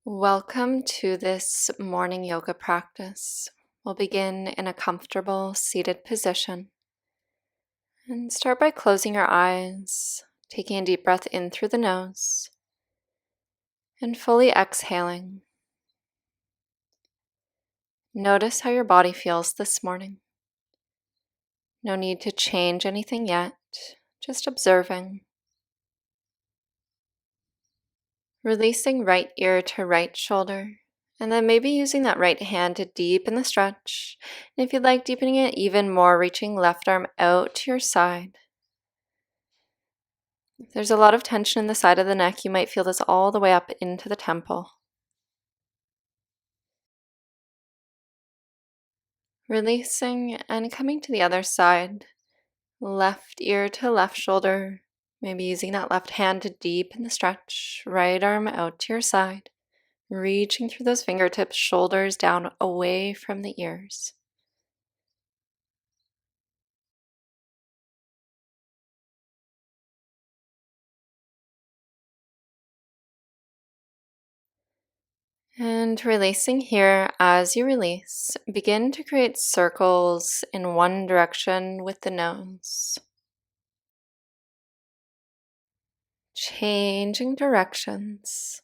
Welcome to this morning yoga practice. We'll begin in a comfortable seated position and start by closing your eyes, taking a deep breath in through the nose, and fully exhaling. Notice how your body feels this morning. No need to change anything yet, just observing. Releasing right ear to right shoulder. And then maybe using that right hand to deepen the stretch. And if you'd like, deepening it even more, reaching left arm out to your side. If there's a lot of tension in the side of the neck, you might feel this all the way up into the temple. Releasing and coming to the other side. Left ear to left shoulder. Maybe using that left hand to deepen the stretch. Right arm out to your side. Reaching through those fingertips, shoulders down away from the ears. And releasing here. As you release, begin to create circles in one direction with the nose. Changing directions.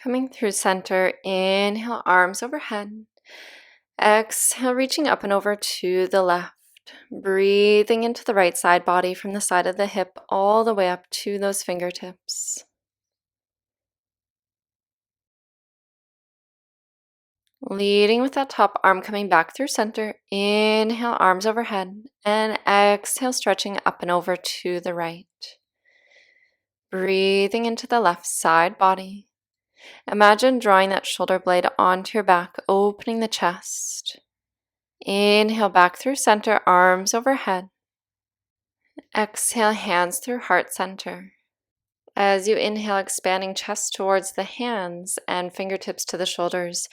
Coming through center, inhale, arms overhead. Exhale, reaching up and over to the left. Breathing into the right side body from the side of the hip all the way up to those fingertips. Leading with that top arm coming back through center. Inhale, arms overhead. And exhale, stretching up and over to the right. Breathing into the left side body. Imagine drawing that shoulder blade onto your back, opening the chest. Inhale back through center, arms overhead. Exhale, hands through heart center. As you inhale, expanding chest towards the hands and fingertips to the shoulders,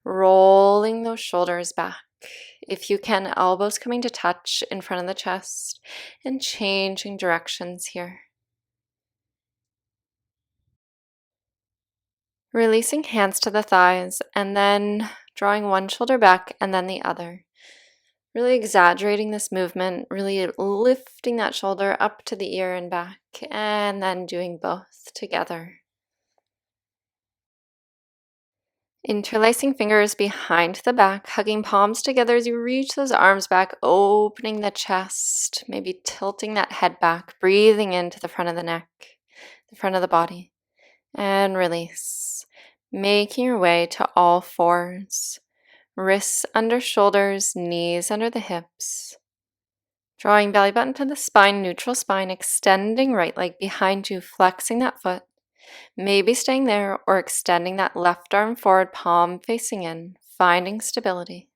rolling those shoulders back. If you can, elbows coming to touch in front of the chest and changing directions here. Releasing hands to the thighs and then drawing one shoulder back and then the other. Really exaggerating this movement, really lifting that shoulder up to the ear and back, and then doing both together. Interlacing fingers behind the back, hugging palms together as you reach those arms back, opening the chest, maybe tilting that head back, breathing into the front of the neck, the front of the body, and release. Making your way to all fours. Wrists under shoulders, knees under the hips. Drawing belly button to the spine, neutral spine, extending right leg behind you, flexing that foot. Maybe staying there or extending that left arm forward, palm facing in, finding stability.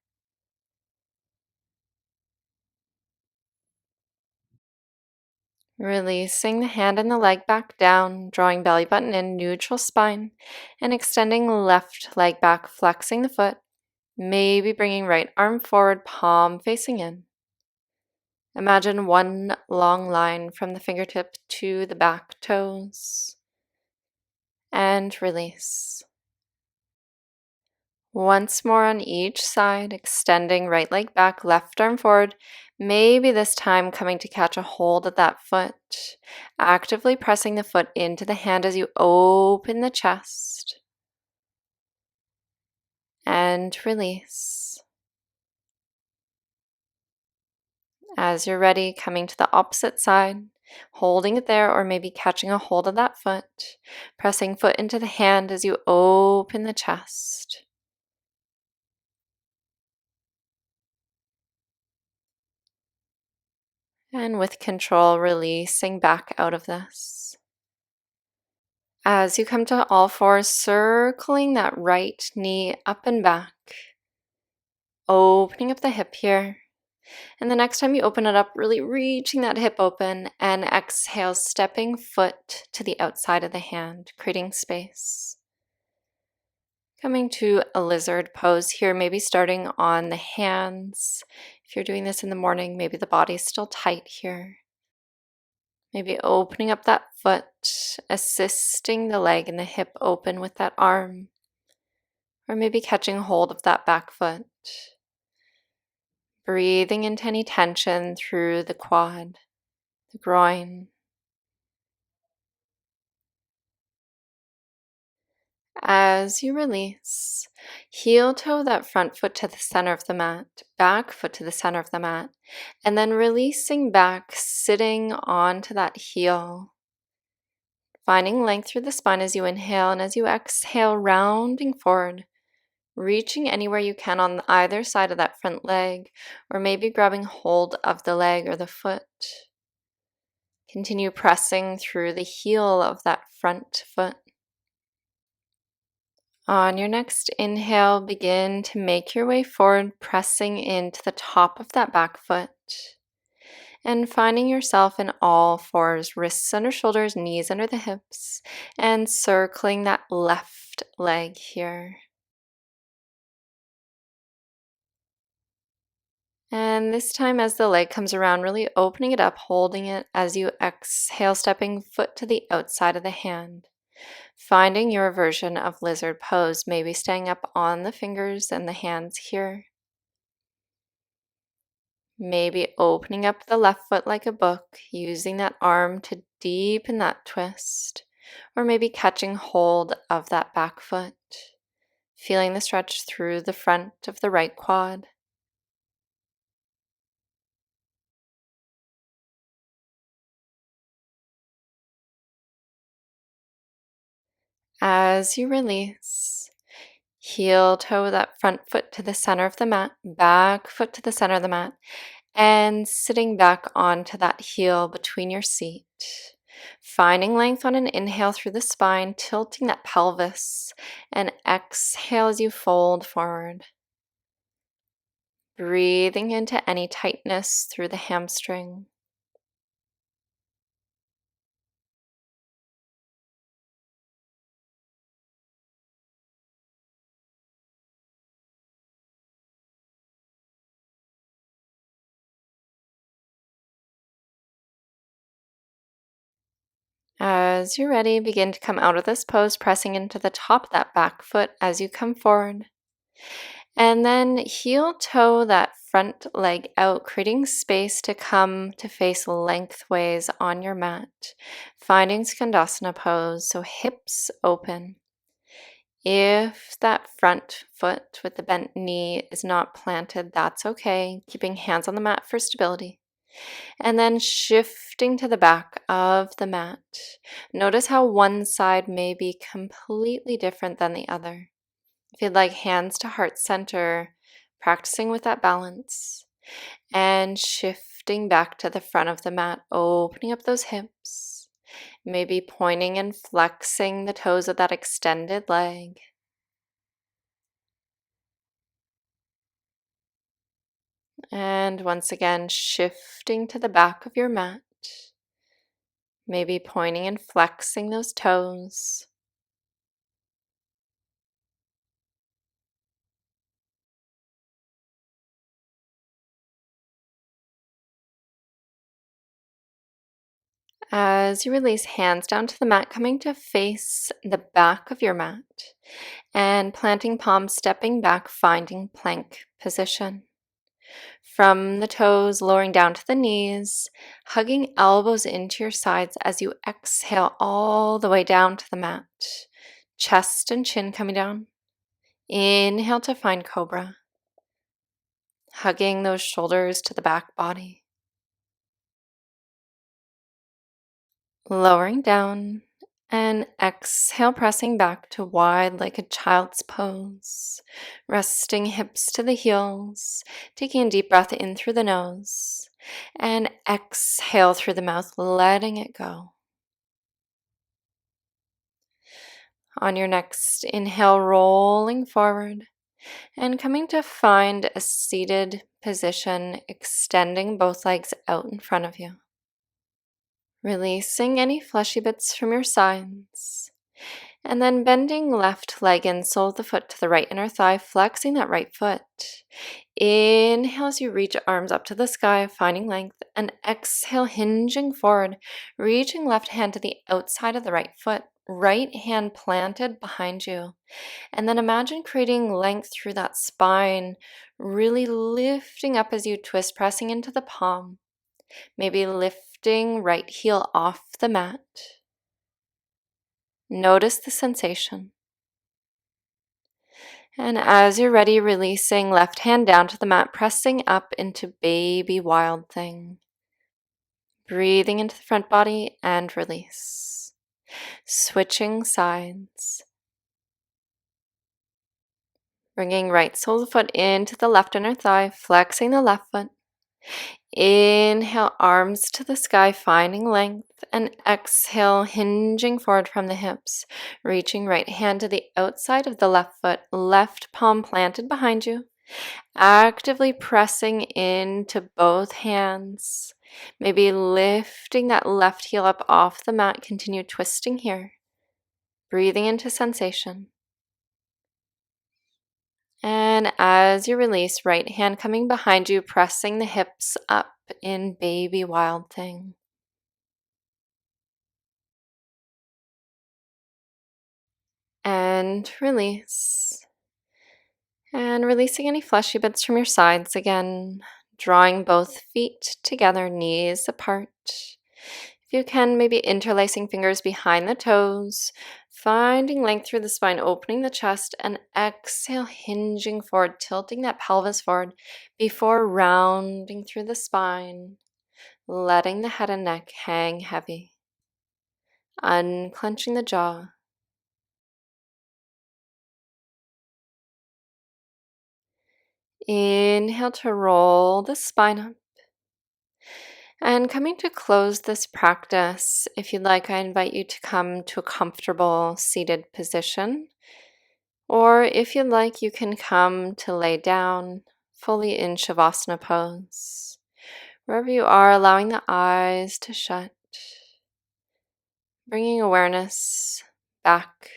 Releasing the hand and the leg back down, drawing belly button in, neutral spine, and extending left leg back, flexing the foot. Maybe bringing right arm forward, palm facing in. Imagine one long line from the fingertip to the back toes. And release. Once more on each side, extending right leg back, left arm forward. Maybe this time coming to catch a hold of that foot. Actively pressing the foot into the hand as you open the chest. And release. As you're ready, coming to the opposite side, holding it there or maybe catching a hold of that foot, pressing foot into the hand as you open the chest. And with control, releasing back out of this. As you come to all fours, circling that right knee up and back, opening up the hip here. And the next time you open it up, really reaching that hip open and exhale, stepping foot to the outside of the hand, creating space. Coming to a lizard pose here, maybe starting on the hands. If you're doing this in the morning, maybe the body's still tight here. Maybe opening up that foot, assisting the leg and the hip open with that arm, or maybe catching hold of that back foot. Breathing into any tension through the quad, the groin. As you release, heel toe that front foot to the center of the mat, back foot to the center of the mat, and then releasing back, sitting onto that heel. Finding length through the spine as you inhale, and as you exhale, rounding forward, reaching anywhere you can on either side of that front leg, or maybe grabbing hold of the leg or the foot. Continue pressing through the heel of that front foot. On your next inhale, begin to make your way forward, pressing into the top of that back foot and finding yourself in all fours, wrists under shoulders, knees under the hips, and circling that left leg here. And this time, as the leg comes around, really opening it up, holding it as you exhale, stepping foot to the outside of the hand. Finding your version of lizard pose, maybe staying up on the fingers and the hands here. Maybe opening up the left foot like a book, using that arm to deepen that twist, or maybe catching hold of that back foot, feeling the stretch through the front of the right quad. As you release, heel toe that front foot to the center of the mat, back foot to the center of the mat, and sitting back onto that heel between your seat. Finding length on an inhale through the spine, tilting that pelvis, and exhale as you fold forward. Breathing into any tightness through the hamstring. As you're ready, begin to come out of this pose, pressing into the top of that back foot as you come forward. And then heel toe that front leg out, creating space to come to face lengthways on your mat. Finding Skandasana pose, so hips open. If that front foot with the bent knee is not planted, that's okay. Keeping hands on the mat for stability. And then shifting to the back of the mat. Notice how one side may be completely different than the other. If you'd like, hands to heart center, practicing with that balance. And shifting back to the front of the mat, opening up those hips. Maybe pointing and flexing the toes of that extended leg. And once again, shifting to the back of your mat. Maybe pointing and flexing those toes. As you release, hands down to the mat, coming to face the back of your mat. And planting palms, stepping back, finding plank position. From the toes, lowering down to the knees, hugging elbows into your sides as you exhale all the way down to the mat. Chest and chin coming down. Inhale to find cobra. Hugging those shoulders to the back body. Lowering down and exhale, pressing back to wide like a child's pose. Resting hips to the heels, taking a deep breath in through the nose and exhale through the mouth, letting it go. On your next inhale, rolling forward and coming to find a seated position, extending both legs out in front of you. Releasing any fleshy bits from your sides And then bending left leg and sole of the foot to the right inner thigh, flexing that right foot. Inhale as you reach arms up to the sky, finding length. And exhale, hinging forward, reaching left hand to the outside of the right foot, right hand planted behind you. And then imagine creating length through that spine, really lifting up as you twist, pressing into the palm. Maybe lifting right heel off the mat. Notice the sensation. And as you're ready, releasing left hand down to the mat, pressing up into baby wild thing. Breathing into the front body and release. Switching sides. Bringing right sole of the foot into the left inner thigh, flexing the left foot. Inhale, arms to the sky, finding length, and exhale, hinging forward from the hips, reaching right hand to the outside of the left foot, left palm planted behind you, actively pressing into both hands, maybe lifting that left heel up off the mat, continue twisting here, breathing into sensation. And as you release, right hand coming behind you, pressing the hips up in baby wild thing. And release. And releasing any fleshy bits from your sides again, drawing both feet together, knees apart. If you can, maybe interlacing fingers behind the toes, finding length through the spine, opening the chest, and exhale, hinging forward, tilting that pelvis forward before rounding through the spine, letting the head and neck hang heavy, unclenching the jaw. Inhale to roll the spine up. And coming to close this practice, if you'd like, I invite you to come to a comfortable seated position. Or if you'd like, you can come to lay down fully in Shavasana pose. Wherever you are, allowing the eyes to shut, bringing awareness back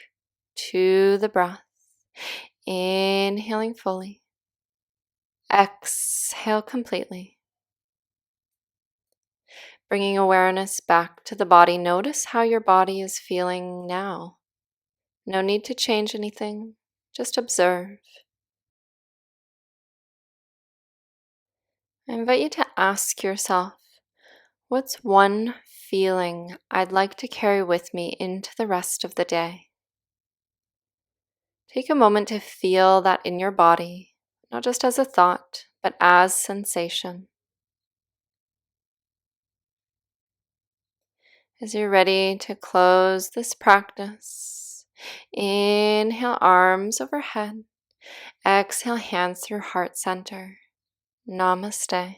to the breath. Inhaling fully. Exhale completely. Bringing awareness back to the body. Notice how your body is feeling now. No need to change anything. Just observe. I invite you to ask yourself, what's one feeling I'd like to carry with me into the rest of the day? Take a moment to feel that in your body, not just as a thought, but as sensation. As you're ready to close this practice, inhale, arms overhead. Exhale, hands through heart center. Namaste.